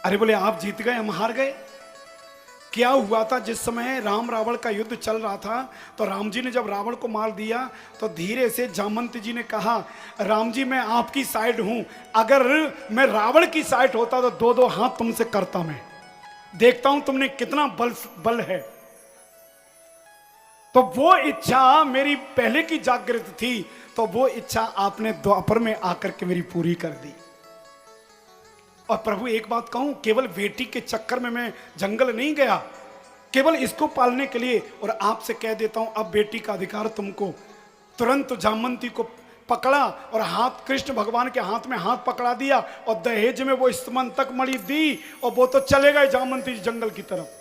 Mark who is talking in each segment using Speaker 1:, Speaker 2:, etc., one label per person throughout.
Speaker 1: अरे बोले आप जीत गए हम हार गए। क्या हुआ था, जिस समय राम रावण का युद्ध चल रहा था तो राम जी ने जब रावण को मार दिया तो धीरे से जामवंत जी ने कहा, राम जी मैं आपकी साइड हूं, अगर मैं रावण की साइड होता तो दो दो हाथ तुमसे करता, मैं देखता हूं तुमने कितना बल है। तो वो इच्छा मेरी पहले की जागृत थी, तो वो इच्छा आपने द्वापर में आकर के मेरी पूरी कर दी। और प्रभु एक बात कहूं, केवल बेटी के चक्कर में मैं जंगल नहीं गया, केवल इसको पालने के लिए। और आपसे कह देता हूं अब बेटी का अधिकार तुमको। तुरंत जामवंती को पकड़ा और हाथ कृष्ण भगवान के हाथ में हाथ पकड़ा दिया और दहेज में वो स्तमन तक मणि दी और वो तो चले गए जामवंती जंगल की तरफ।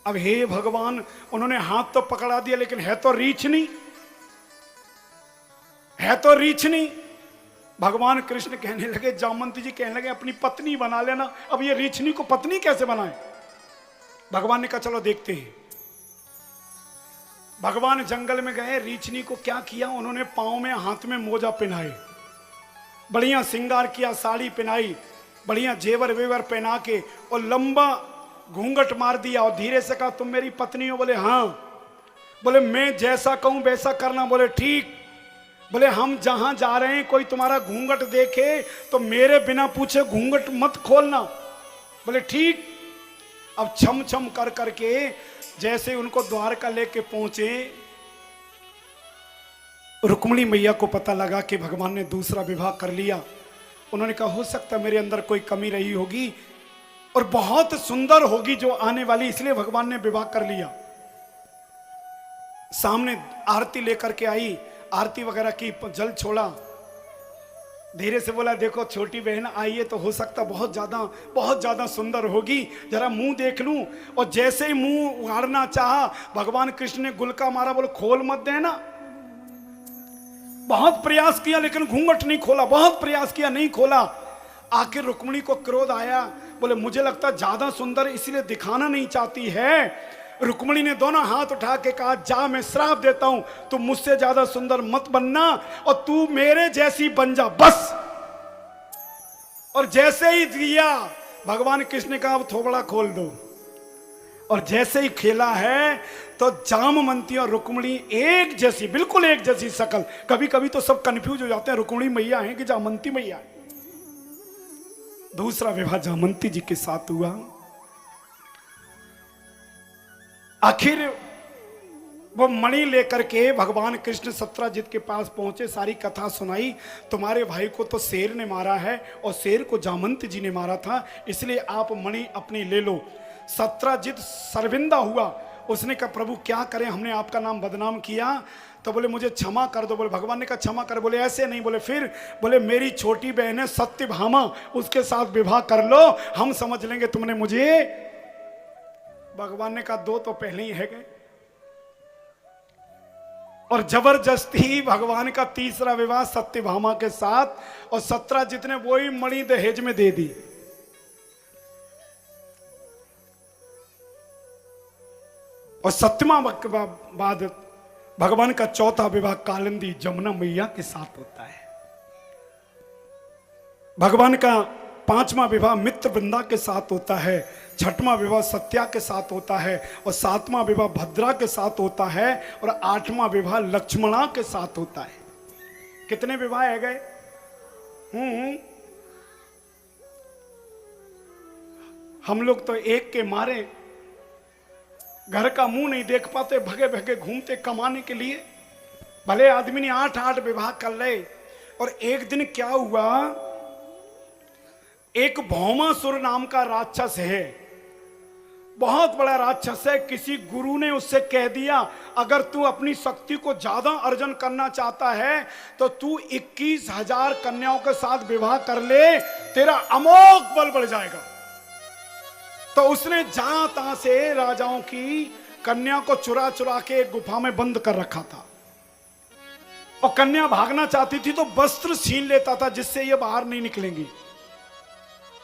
Speaker 1: अब हे भगवान, उन्होंने हाथ तो पकड़ा दिया लेकिन है तो रीछ नहीं, है तो रीछ नहीं। भगवान कृष्ण कहने लगे, जामवंती जी कहने लगे अपनी पत्नी बना लेना। अब ये रीछनी को पत्नी कैसे बनाए? भगवान ने कहा चलो देखते हैं। भगवान जंगल में गए, रीछनी को क्या किया, उन्होंने पांव में हाथ में मोजा पहनाए, बढ़िया श्रृंगार किया, साड़ी पहनाई, बढ़िया जेवर वेवर पहना के और लंबा घूंघट मार दिया और धीरे से कहा तुम मेरी पत्नी हो? बोले हाँ। बोले मैं जैसा कहूं वैसा करना? बोले ठीक। बोले हम जहां जा रहे हैं कोई तुम्हारा घूंघट देखे तो मेरे बिना पूछे घूंघट मत खोलना। बोले ठीक। अब छम छम कर करके जैसे उनको द्वारका लेके पहुंचे, रुक्मिणी मैया को पता लगा कि भगवान ने दूसरा विवाह कर लिया। उन्होंने कहा हो सकता है मेरे अंदर कोई कमी रही होगी और बहुत सुंदर होगी जो आने वाली, इसलिए भगवान ने विवाह कर लिया। सामने आरती लेकर के आई, आरती वगैरह की, जल छोड़ा, धीरे से बोला देखो छोटी बहन आई है तो हो सकता बहुत ज्यादा सुंदर होगी, जरा मुंह देख लूं। और जैसे ही मुंह उगाड़ना चाहा भगवान कृष्ण ने गुलका मारा, बोले खोल मत देना। बहुत प्रयास किया लेकिन घूंघट नहीं खोला, बहुत प्रयास किया नहीं खोला। आखिर रुक्मिणी को क्रोध आया, बोले मुझे लगता ज्यादा सुंदर इसलिए दिखाना नहीं चाहती है। रुक्मिणी ने दोनों हाथ उठा के कहा जा मैं श्राप देता हूं, तू मुझसे ज्यादा सुंदर मत बनना और तू मेरे जैसी बन जा बस। और जैसे ही दिया भगवान कृष्ण ने कहा अब थोबड़ा खोल दो, और जैसे ही खेला है तो जामवंती और रुक्मिणी एक जैसी, बिल्कुल एक जैसी शकल। कभी कभी तो सब कंफ्यूज हो जाते हैं रुक्मिणी मैया है कि जामवंती मैया है। दूसरा विवाह जामवंती जी के साथ हुआ। आखिर वो मणि लेकर के भगवान कृष्ण सत्राजित के पास पहुंचे, सारी कथा सुनाई। तुम्हारे भाई को तो शेर ने मारा है और शेर को जामवंती जी ने मारा था, इसलिए आप मणि अपनी ले लो। सत्राजित शर्मिंदा हुआ, उसने कहा प्रभु क्या करें, हमने आपका नाम बदनाम किया। तो बोले मुझे क्षमा कर दो। बोले भगवान ने कहा क्षमा कर? बोले ऐसे नहीं। बोले फिर? बोले मेरी छोटी बहन है सत्यभामा, उसके साथ विवाह कर लो, हम समझ लेंगे तुमने मुझे। भगवान ने कहा दो तो पहले ही है गए। और जबरदस्ती भगवान का तीसरा विवाह सत्यभामा के साथ, और सत्राजित ने वही मणि दहेज में दे दी। और सत्यमा बाद भगवान का चौथा विवाह कालिंदी जमुना मैया के साथ होता है। भगवान का पांचवा विवाह मित्र वृंदा के साथ होता है, छठवां विवाह सत्या के साथ होता है, और सातवां विवाह भद्रा के साथ होता है, और आठवां विवाह लक्ष्मणा के साथ होता है। कितने विवाह है गए? हम लोग तो एक के मारे घर का मुंह नहीं देख पाते, भगे भगे घूमते कमाने के लिए। भले आदमी ने 8 विवाह कर ले। और एक दिन क्या हुआ, एक भौमासुर नाम का राक्षस है, बहुत बड़ा राक्षस है। किसी गुरु ने उससे कह दिया अगर तू अपनी शक्ति को ज्यादा अर्जन करना चाहता है तो तू 21,000 कन्याओं के साथ विवाह कर ले, तेरा अमोघ बल बढ़ जाएगा। तो उसने जहां तहां से राजाओं की कन्या को चुरा चुरा के एक गुफा में बंद कर रखा था, और कन्या भागना चाहती थी तो वस्त्र छीन लेता था जिससे ये बाहर नहीं निकलेंगी।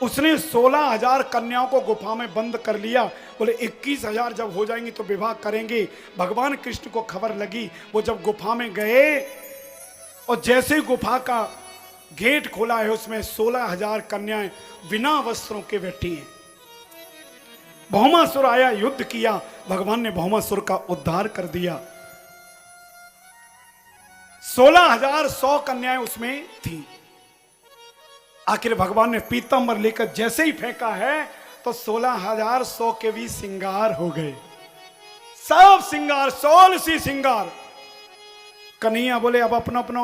Speaker 1: उसने 16,000 कन्याओं को गुफा में बंद कर लिया। बोले 21,000 जब हो जाएंगी तो विवाह करेंगे। भगवान कृष्ण को खबर लगी, वो जब गुफा में गए और जैसे ही गुफा का गेट खोला है, उसमें 16,000 कन्याएं बिना वस्त्रों के बैठी हैं। भौमासुर आया, युद्ध किया, भगवान ने भौमासुर का उद्धार कर दिया। 16,100 कन्याएं उसमें थी। आखिर भगवान ने पीतांबर लेकर जैसे ही फेंका है तो 16,100 के भी सिंगार हो गए, सब सिंगार, 16 सी सिंगार। कन्हैया बोले अब अपना अपना